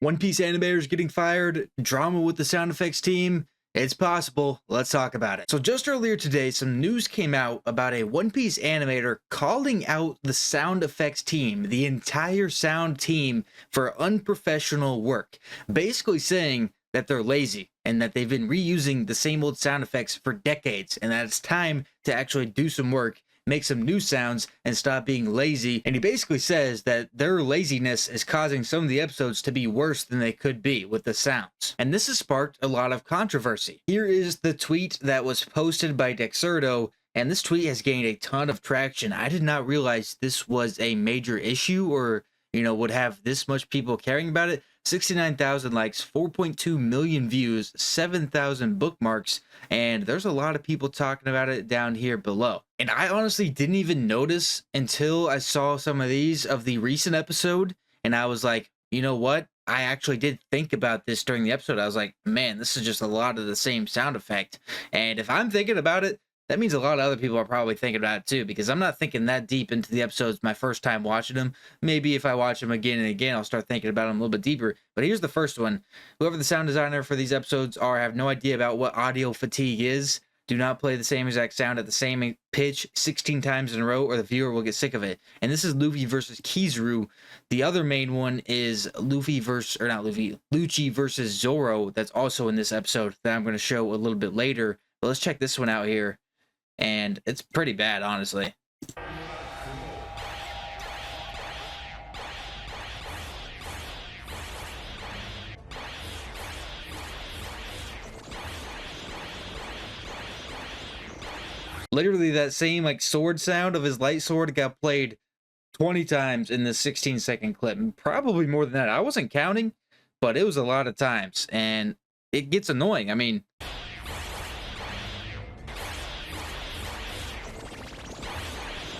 One Piece animators getting fired, drama with the sound effects team. It's possible. Let's talk about it. So just earlier today, some news came out about a One Piece animator calling out the sound effects team, the entire sound team, for unprofessional work. Basically saying that they're lazy and that they've been reusing the same old sound effects for decades and that it's time to actually do some work, make some new sounds, and stop being lazy. And he basically says that their laziness is causing some of the episodes to be worse than they could be with the sounds. And this has sparked a lot of controversy. Here is the tweet that was posted by Dexerto, and this tweet has gained a ton of traction. I did not realize this was a major issue or, would have this much people caring about it. 69,000 likes, 4.2 million views, 7,000 bookmarks, and there's a lot of people talking about it down here below. And I honestly didn't even notice until I saw some of these of the recent episode, and I was like, you know what? I actually did think about this during the episode. I was like, man, this is just a lot of the same sound effect. And if I'm thinking about it, that means a lot of other people are probably thinking about it too, because I'm not thinking that deep into the episodes my first time watching them. Maybe if I watch them again and again, I'll start thinking about them a little bit deeper. But here's the first one. Whoever the sound designer for these episodes are, have no idea about what audio fatigue is. Do not play the same exact sound at the same pitch 16 times in a row or the viewer will get sick of it. And this is Luffy versus Kizaru. The other main one is Lucci versus Zoro. That's also in this episode that I'm going to show a little bit later. But let's check this one out here. And it's pretty bad, honestly. Literally that same sword sound of his light sword got played 20 times in this 16-second clip. And probably more than that. I wasn't counting, but it was a lot of times. And it gets annoying. I mean,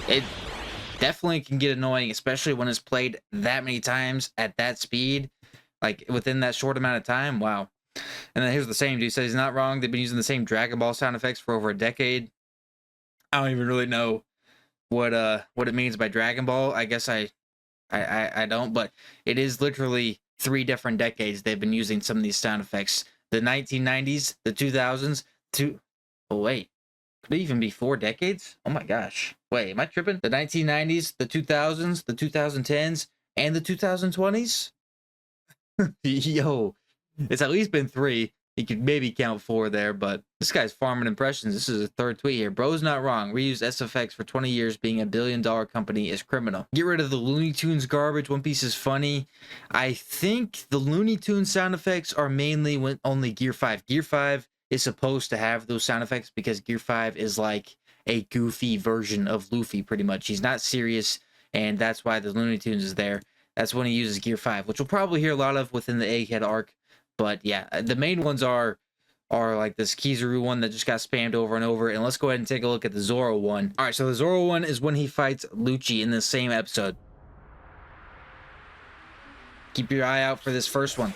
it definitely can get annoying, especially when it's played that many times at that speed, like within that short amount of time. Wow. And then here's the same dude. He says he's not wrong. They've been using the same Dragon Ball sound effects for over a decade. I don't even really know what it means by Dragon Ball. I guess I don't, but it is literally 3 different decades they've been using some of these sound effects. The 1990s, the 2000s, oh wait. Could it even be 4 decades? Oh my gosh. Wait, am I tripping? The 1990s, the 2000s, the 2010s, and the 2020s? Yo, it's at least been 3. You could maybe count 4 there, but this guy's farming impressions. This is a third tweet here. Bro's not wrong. Reused SFX for 20 years being a billion-dollar company is criminal. Get rid of the Looney Tunes garbage. One Piece is funny. I think the Looney Tunes sound effects are mainly when only Gear 5. Gear 5 is supposed to have those sound effects because Gear 5 is like a goofy version of Luffy, pretty much. He's not serious, and that's why the Looney Tunes is there. That's when he uses Gear 5, which we'll probably hear a lot of within the Egghead arc. But yeah, the main ones are like this Kizaru one that just got spammed over and over. And let's go ahead and take a look at the Zoro one. All right, so the Zoro one is when he fights Lucci in the same episode. Keep your eye out for this first one.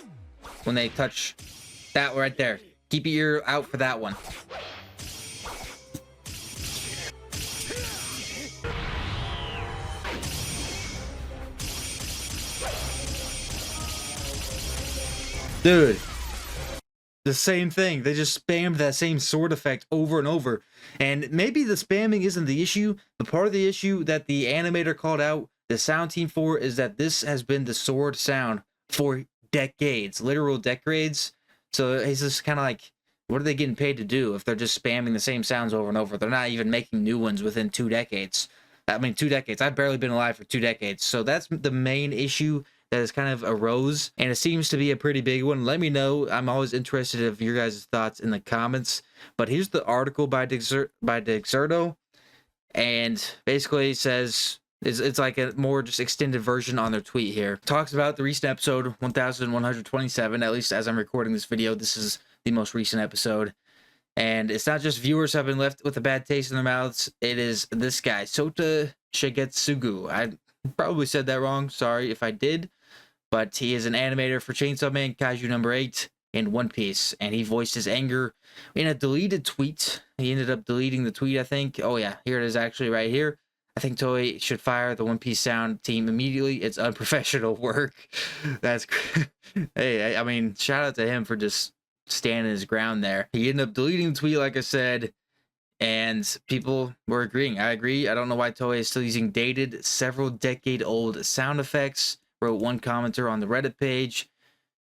When they touch that right there. Keep your ear out for that one. Dude, the same thing. They just spammed that same sword effect over and over. And maybe the spamming isn't the issue. The part of the issue that the animator called out the sound team for is that this has been the sword sound for decades, literal decades. So he's just kind of like, what are they getting paid to do if they're just spamming the same sounds over and over? They're not even making new ones within 2 decades. I mean, 2 decades. I've barely been alive for 2 decades. So that's the main issue that has kind of arose, and it seems to be a pretty big one. Let me know. I'm always interested of your guys' thoughts in the comments. But here's the article by Dexerto, and basically says it's like a more just extended version on their tweet here. Talks about the recent episode 1127. At least as I'm recording this video, this is the most recent episode. And it's not just viewers have been left with a bad taste in their mouths. It is this guy, Sota Shigetsugu. I probably said that wrong. Sorry if I did. But he is an animator for Chainsaw Man, Kaiju number 8, and One Piece. And he voiced his anger in a deleted tweet. He ended up deleting the tweet, I think. Oh yeah, here it is actually right here. I think Toei should fire the One Piece sound team immediately. It's unprofessional work. That's hey, I mean, shout out to him for just standing his ground there. He ended up deleting the tweet, like I said, and people were agreeing. I agree. I don't know why Toei is still using dated, several decade old sound effects, wrote one commenter on the Reddit page.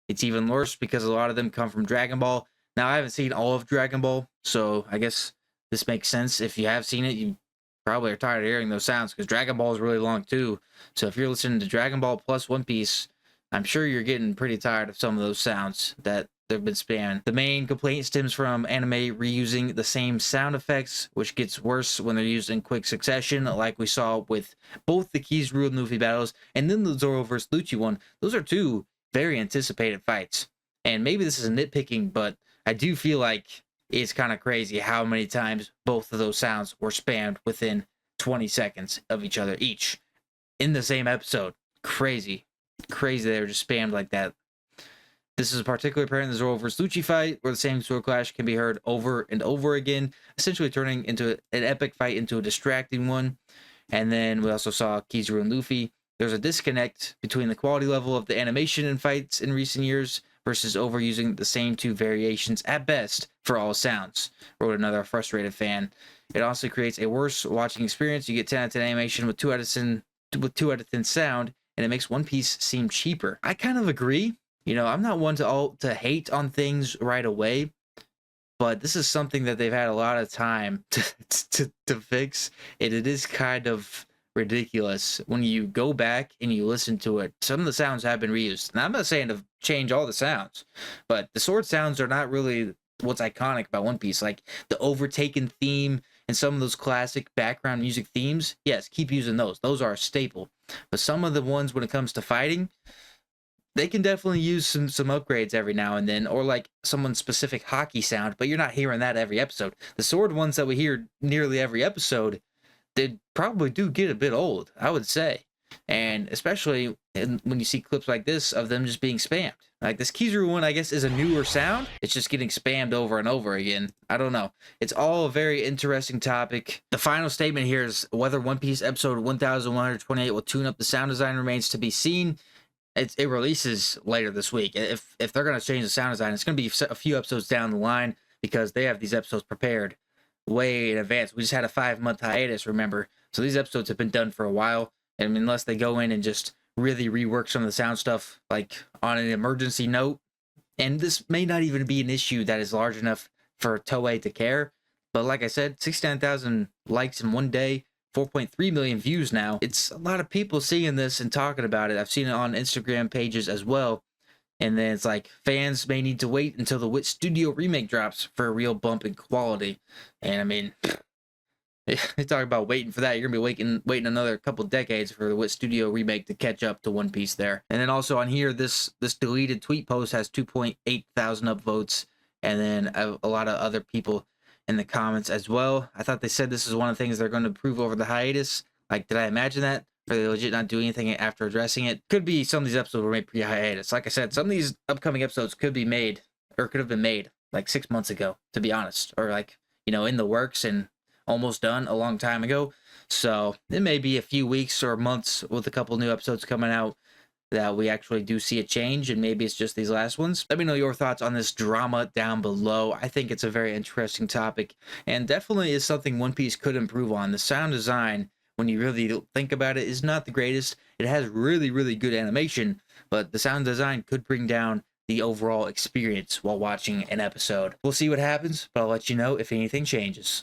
It's even worse because a lot of them come from Dragon Ball. Now, I haven't seen all of Dragon Ball, so I guess this makes sense. If you have seen it, you probably are tired of hearing those sounds because Dragon Ball is really long too. So if you're listening to Dragon Ball plus One Piece, I'm sure you're getting pretty tired of some of those sounds that they've been spammed. The main complaint stems from anime reusing the same sound effects, which gets worse when they're used in quick succession, like we saw with both the Kizaru and Luffy battles, and then the Zoro vs. Lucci one. Those are two very anticipated fights. And maybe this is nitpicking, but I do feel like it's kind of crazy how many times both of those sounds were spammed within 20 seconds of each other each in the same episode. Crazy they were just spammed like that. This is particularly apparent in the Zoro vs. Lucci fight, where the same sword clash can be heard over and over again, essentially turning into an epic fight into a distracting one. And then we also saw Kizaru and Luffy. There's a disconnect between the quality level of the animation in fights in recent years versus overusing the same two variations at best for all sounds, wrote another frustrated fan. It also creates a worse watching experience. You get 10 out of 10 animation with 2 out of 10 sound, and it makes One Piece seem cheaper. I kind of agree. You know, I'm not one to hate on things right away, but this is something that they've had a lot of time to fix, and it is kind of ridiculous when you go back and you listen to it. Some of the sounds have been reused. Now, I'm not saying to change all the sounds, but the sword sounds are not really what's iconic about One Piece. Like the overtaken theme and some of those classic background music themes, yes, keep using those. Those are a staple. But some of the ones when it comes to fighting, they can definitely use some upgrades every now and then, or like someone's specific hockey sound, but you're not hearing that every episode. The sword ones that we hear nearly every episode, they probably do get a bit old, I would say. And especially when you see clips like this of them just being spammed. Like this Kizaru one, I guess, is a newer sound. It's just getting spammed over and over again. I don't know. It's all a very interesting topic. The final statement here is whether One Piece episode 1128 will tune up the sound design remains to be seen. It releases later this week. If they're going to change the sound design, it's going to be a few episodes down the line because they have these episodes prepared way in advance. We just had a 5-month hiatus, remember? So these episodes have been done for a while. And unless they go in and just really rework some of the sound stuff, like on an emergency note, and this may not even be an issue that is large enough for Toei to care. But like I said, 69,000 likes in one day, 4.3 million views now. It's a lot of people seeing this and talking about it. I've seen it on Instagram pages as well. And then it's like, fans may need to wait until the Wit Studio remake drops for a real bump in quality. And I mean, they talk about waiting for that. You're going to be waiting another couple decades for the Wit Studio remake to catch up to One Piece there. And then also on here, this deleted tweet post has 2.8 thousand upvotes. And then a lot of other people in the comments as well. I thought they said this is one of the things they're going to improve over the hiatus. Like, did I imagine that? Or they legit not do anything after addressing it? Could be some of these episodes were made pre-hiatus. Like I said, some of these upcoming episodes could be made, or could have been made like 6 months ago, to be honest. Or like, you know, in the works and almost done a long time ago. So it may be a few weeks or months with a couple new episodes coming out that we actually do see a change, and maybe it's just these last ones. Let me know your thoughts on this drama down below. I think it's a very interesting topic, and definitely is something One Piece could improve on. The sound design, when you really think about it, is not the greatest. It has really, really good animation, but the sound design could bring down the overall experience while watching an episode. We'll see what happens, but I'll let you know if anything changes.